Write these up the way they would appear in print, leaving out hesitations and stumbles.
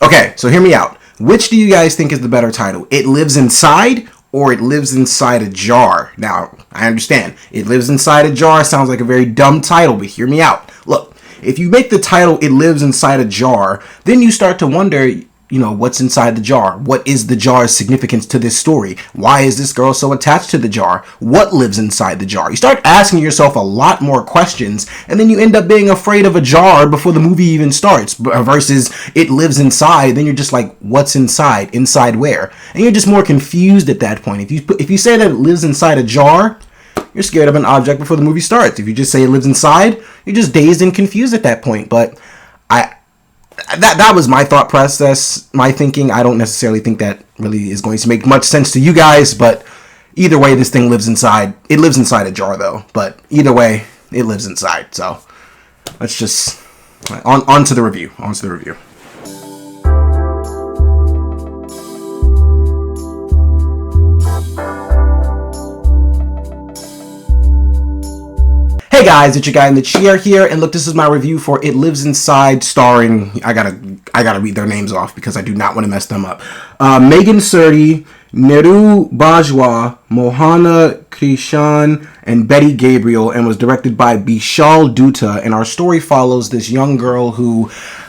Okay, so hear me out. Which do you guys think is the better title? It Lives Inside or It Lives Inside a Jar? Now, I understand. It Lives Inside a Jar sounds like a very dumb title, but hear me out. Look, if you make the title It Lives Inside a Jar, then you start to wonder, what's inside the jar? What is the jar's significance to this story? Why is this girl so attached to the jar? What lives inside the jar? You start asking yourself a lot more questions, and then you end up being afraid of a jar before the movie even starts, versus It Lives Inside. Then you're just like, what's inside? Inside where? And you're just more confused at that point. If you say that it lives inside a jar, you're scared of an object before the movie starts. If you just say it lives inside, you're just dazed and confused at that point. But that was my thought process, my thinking. I don't necessarily think that really is going to make much sense to you guys, but either way, this thing lives inside. It lives inside a jar, though. But either way, it lives inside. So let's just on to the review. On to the review. Hey guys, it's your guy in the chair here, and look, this is my review for It Lives Inside, starring, I gotta read their names off because I do not want to mess them up. Megan Surdie, Neeru Bajwa, Mohana Krishan, and Betty Gabriel, and was directed by Bishal Dutta. And our story follows this young girl who,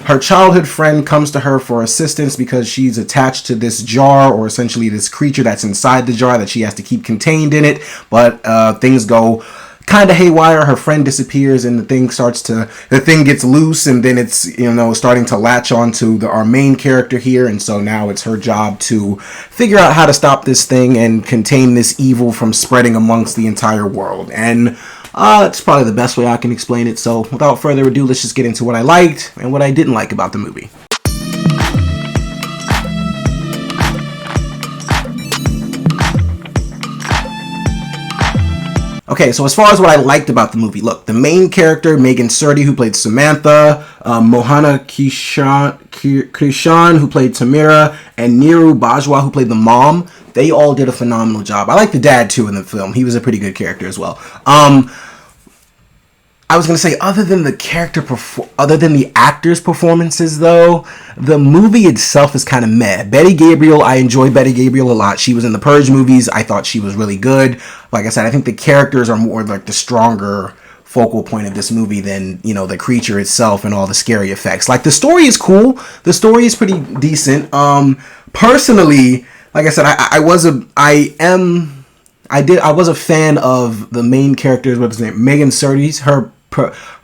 her childhood friend comes to her for assistance because she's attached to this jar, or essentially this creature that's inside the jar that she has to keep contained in it, but things go kind of haywire. Her friend disappears, and the thing gets loose, and then it's starting to latch on to our main character here, and so now it's her job to figure out how to stop this thing and contain this evil from spreading amongst the entire world. And it's probably the best way I can explain it. So without further ado, let's just get into what I liked and what I didn't like about the movie. Okay, so as far as what I liked about the movie, look, the main character, Megan Surdie, who played Samantha, Mohana Krishan, who played Tamira, and Neeru Bajwa, who played the mom, they all did a phenomenal job. I like the dad, too, in the film. He was a pretty good character as well. I was going to say, other than the actors' performances, though, the movie itself is kind of meh. Betty Gabriel, I enjoy Betty Gabriel a lot. She was in the Purge movies. I thought she was really good. Like I said, I think the characters are more like the stronger focal point of this movie than, the creature itself and all the scary effects. Like, the story is cool. The story is pretty decent. Personally, like I said, I was a fan of the main character, what's his name, Megan Surdie's, her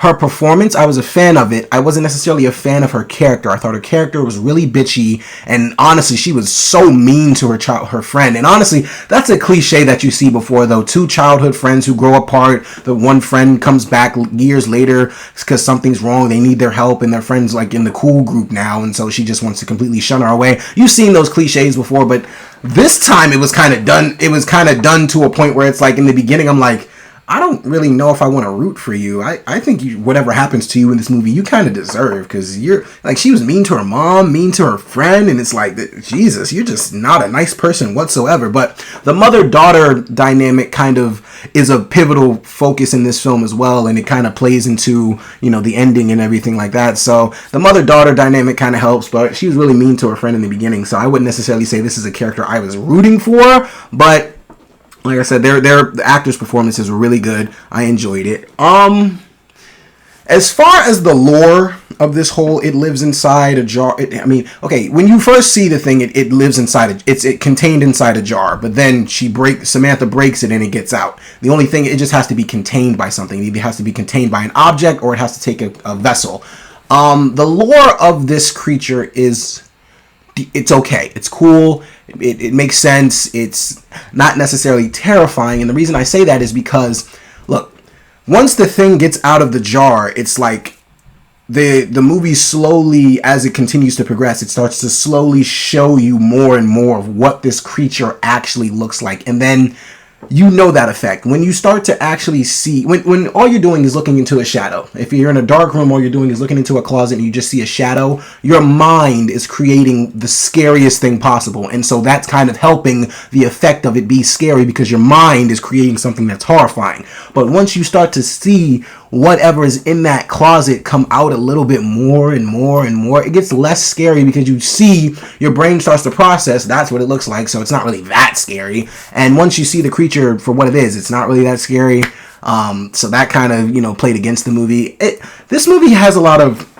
performance. I was a fan of it. I wasn't necessarily a fan of her character. I thought her character was really bitchy, and honestly, she was so mean to her friend. And honestly, that's a cliche that you see before, though. Two childhood friends who grow apart. The one friend comes back years later because something's wrong. They need their help, and their friend's like in the cool group now, and so she just wants to completely shun her away. You've seen those cliches before, but this time it was kind of done. It was kind of done to a point where it's like, in the beginning, I'm like, I don't really know if I want to root for you. I think whatever happens to you in this movie, you kind of deserve, because you're like, she was mean to her mom, mean to her friend, and it's like, Jesus, you're just not a nice person whatsoever. But the mother-daughter dynamic kind of is a pivotal focus in this film as well, and it kind of plays into, the ending and everything like that. So the mother-daughter dynamic kind of helps, but she was really mean to her friend in the beginning, so I wouldn't necessarily say this is a character I was rooting for, but like I said, the actors' performances were really good. I enjoyed it. As far as the lore of this whole It Lives Inside a Jar, when you first see the thing, it lives inside it's contained inside a jar, but then Samantha breaks it and it gets out. The only thing, it just has to be contained by something. It either has to be contained by an object, or it has to take a vessel. The lore of this creature it's okay. It's cool. It makes sense. It's not necessarily terrifying. And the reason I say that is because, look, once the thing gets out of the jar, it's like the movie slowly, as it continues to progress, it starts to slowly show you more and more of what this creature actually looks like. And then that effect when you start to actually see, when all you're doing is looking into a shadow. If you're in a dark room, all you're doing is looking into a closet and you just see a shadow, your mind is creating the scariest thing possible. And so that's kind of helping the effect of it be scary, because your mind is creating something that's horrifying. But once you start to see whatever is in that closet come out a little bit more and more and more. It gets less scary because you see your brain starts to process that's what it looks like, so it's not really that scary. And once you see the creature for what it is, it's not really that scary. So that kind of, played against the movie. This movie has a lot of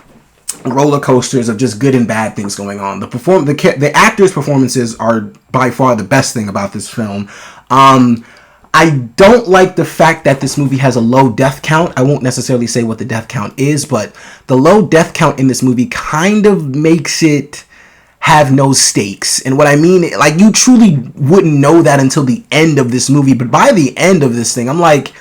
roller coasters of just good and bad things going on. The actors' performances are by far the best thing about this film. I don't like the fact that this movie has a low death count. I won't necessarily say what the death count is, but the low death count in this movie kind of makes it have no stakes. And what I mean, like, you truly wouldn't know that until the end of this movie. But by the end of this thing, I'm like,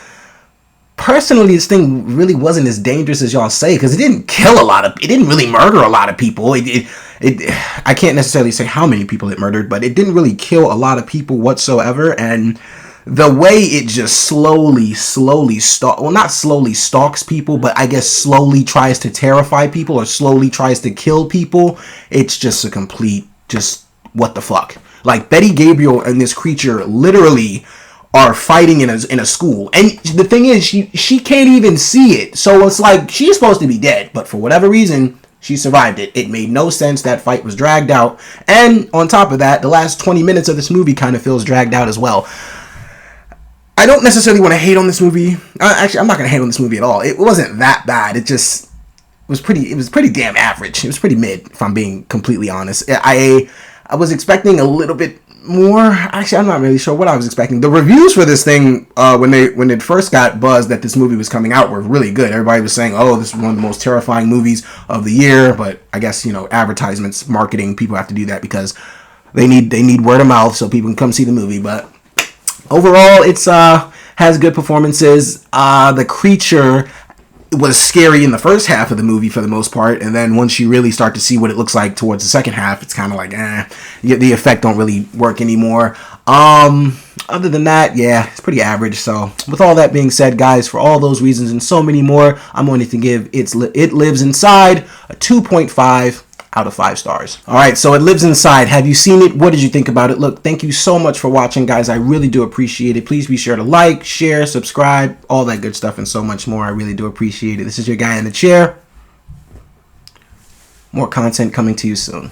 personally, this thing really wasn't as dangerous as y'all say, because it didn't really murder a lot of people. I can't necessarily say how many people it murdered, but it didn't really kill a lot of people whatsoever. And the way it just slowly not slowly stalks people, but I guess slowly tries to terrify people or slowly tries to kill people, it's just a complete, just what the fuck. Like, Betty Gabriel and this creature literally are fighting in a school, and the thing is, she can't even see it, so it's like she's supposed to be dead, but for whatever reason she survived it. It made no sense. That fight was dragged out, and on top of that, the last 20 minutes of this movie kind of feels dragged out as well. I don't necessarily want to hate on this movie. Actually, I'm not going to hate on this movie at all. It wasn't that bad. It was pretty damn average. It was pretty mid, if I'm being completely honest. I was expecting a little bit more. Actually, I'm not really sure what I was expecting. The reviews for this thing, when it first got buzzed that this movie was coming out, were really good. Everybody was saying, oh, this is one of the most terrifying movies of the year. But I guess, advertisements, marketing, people have to do that because they need word of mouth so people can come see the movie. But overall, it's has good performances. The creature was scary in the first half of the movie for the most part, and then once you really start to see what it looks like towards the second half, it's kind of like, the effect don't really work anymore. Other than that, yeah, it's pretty average. So with all that being said, guys, for all those reasons and so many more, I'm going to give It Lives Inside a 2.5 out of 5 stars. All right, so It Lives Inside. Have you seen it? What did you think about it? Look, thank you so much for watching, guys. I really do appreciate it. Please be sure to like, share, subscribe, all that good stuff, and so much more. I really do appreciate it. This is your guy in the chair. More content coming to you soon.